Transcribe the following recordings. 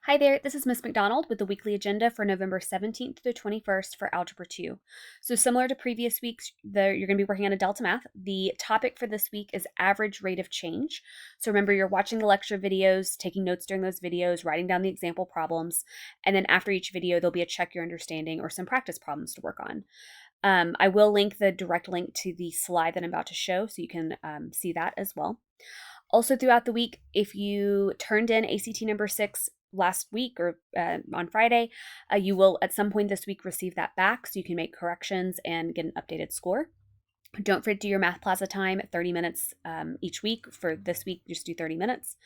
Hi there, this is Miss McDonald with the weekly agenda for November 17th through 21st for Algebra 2. So similar to previous weeks, you're going to be working on a Delta Math. The topic for this week is average rate of change. So remember, you're watching the lecture videos, taking notes during those videos, writing down the example problems, and then after each video, there'll be a check your understanding or some practice problems to work on. I will link the direct link to the slide that I'm about to show so you can see that as well. Also, throughout the week, if you turned in ACT number 6 last week or on Friday, you will at some point this week receive that back so you can make corrections and get an updated score. Don't forget to do your Math Plaza time at 30 minutes each week. For this week, just do 30 minutes.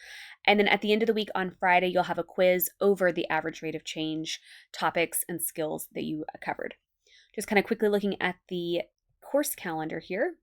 And then at the end of the week on Friday, you'll have a quiz over the average rate of change topics and skills that you covered. Just kind of quickly looking at the course calendar here.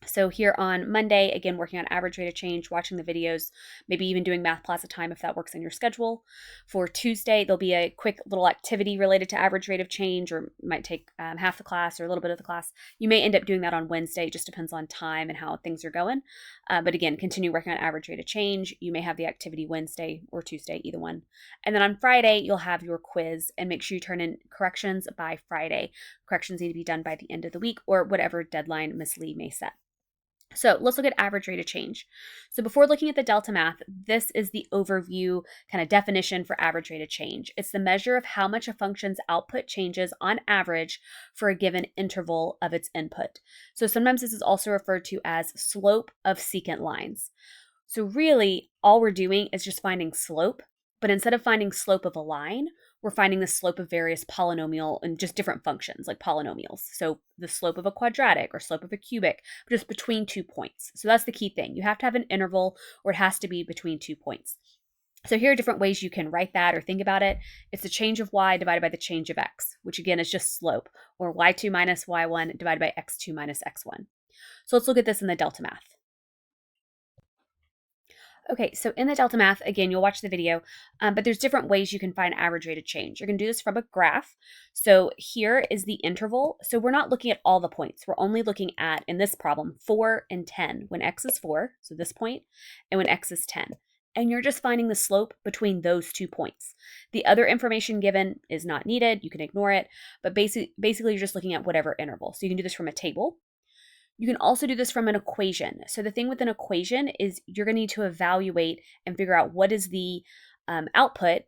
So here on Monday, again, working on average rate of change, watching the videos, maybe even doing Math Plaza time if that works in your schedule. For Tuesday, there'll be a quick little activity related to average rate of change, or might take half the class or a little bit of the class. You may end up doing that on Wednesday. It just depends on time and how things are going. But again, continue working on average rate of change. You may have the activity Wednesday or Tuesday, either one. And then on Friday, you'll have your quiz, and make sure you turn in corrections by Friday. Corrections need to be done by the end of the week or whatever deadline Ms. Lee may set. So let's look at average rate of change. So before looking at the Delta Math, this is the overview kind of definition for average rate of change. It's the measure of how much a function's output changes on average for a given interval of its input. So sometimes this is also referred to as slope of secant lines. So really, all we're doing is just finding slope, but instead of finding slope of a line, we're finding the slope of various polynomial and just different functions like polynomials. So the slope of a quadratic or slope of a cubic, just between 2 points. So that's the key thing. You have to have an interval, or it has to be between 2 points. So here are different ways you can write that or think about it. It's the change of y divided by the change of x, which again is just slope, or y2 minus y1 divided by x2 minus x1. So let's look at this in the Delta Math. Okay, so in the Delta Math, again, you'll watch the video, but there's different ways you can find average rate of change. You're going to do this from a graph. So here is the interval. So we're not looking at all the points. We're only looking at, in this problem, 4 and 10, when x is 4, so this point, and when x is 10. And you're just finding the slope between those 2 points. The other information given is not needed. You can ignore it, but basically you're just looking at whatever interval. So you can do this from a table. You can also do this from an equation. So the thing with an equation is you're going to need to evaluate and figure out what is the output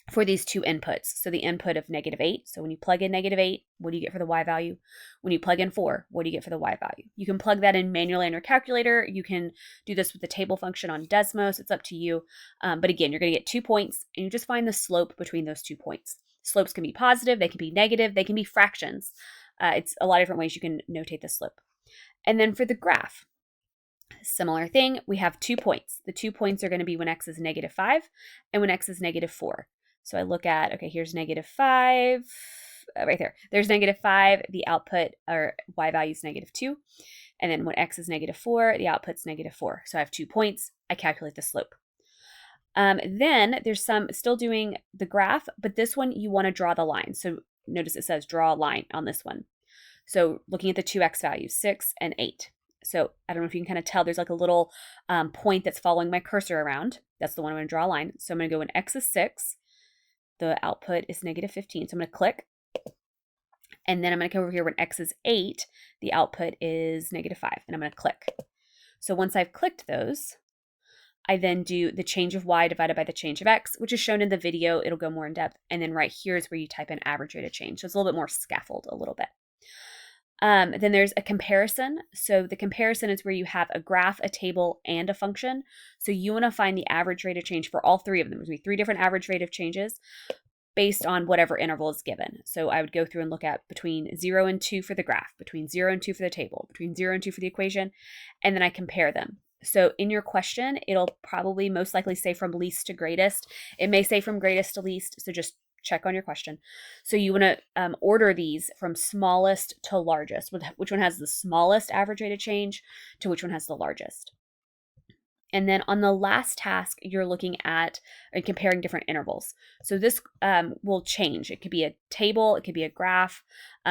for these two inputs. So the input of -8. So when you plug in -8, what do you get for the y value? When you plug in 4, what do you get for the y value? You can plug that in manually on your calculator. You can do this with the table function on Desmos. It's up to you. But again, you're going to get 2 points, and you just find the slope between those 2 points. Slopes can be positive, they can be negative, they can be fractions. It's a lot of different ways you can notate the slope. And then for the graph, similar thing, we have 2 points. The 2 points are going to be when x is -5 and when x is -4. So I look at, okay, here's -5, right there. There's -5, the output or y value is -2. And then when x is -4, the output's -4. So I have 2 points. I calculate the slope. Then there's some still doing the graph, but this one you want to draw the line. So notice it says draw a line on this one. So looking at the two x values, 6 and 8. So I don't know if you can kind of tell, there's like a little point that's following my cursor around. That's the one I'm going to draw a line. So I'm going to go when x is 6, the output is -15. So I'm going to click. And then I'm going to come over here when x is 8, the output is -5. And I'm going to click. So once I've clicked those, I then do the change of y divided by the change of x, which is shown in the video. It'll go more in depth. And then right here is where you type in average rate of change. So it's a little bit more scaffold a little bit. Then there's a comparison. So the comparison is where you have a graph, a table, and a function. So you want to find the average rate of change for all three of them. There's going to be 3 different average rate of changes based on whatever interval is given. So I would go through and look at between 0 and 2 for the graph, between 0 and 2 for the table, between 0 and 2 for the equation, and then I compare them. So in your question, it'll probably most likely say from least to greatest. It may say from greatest to least, so just check on your question. So you want to order these from smallest to largest, which one has the smallest average rate of change to which one has the largest. And then on the last task, you're looking at and comparing different intervals. So this will change. It could be a table, it could be a graph.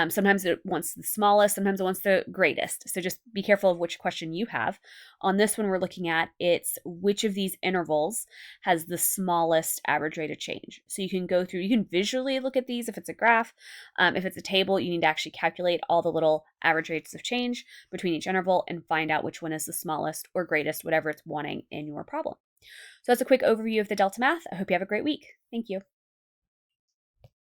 Sometimes it wants the smallest, sometimes it wants the greatest. So just be careful of which question you have. On this one, we're looking at it's which of these intervals has the smallest average rate of change. So you can go through, you can visually look at these if it's a graph. If it's a table, you need to actually calculate all the little average rates of change between each interval and find out which one is the smallest or greatest, whatever it's wanting in your problem. So that's a quick overview of the Delta Math. I hope you have a great week. Thank you.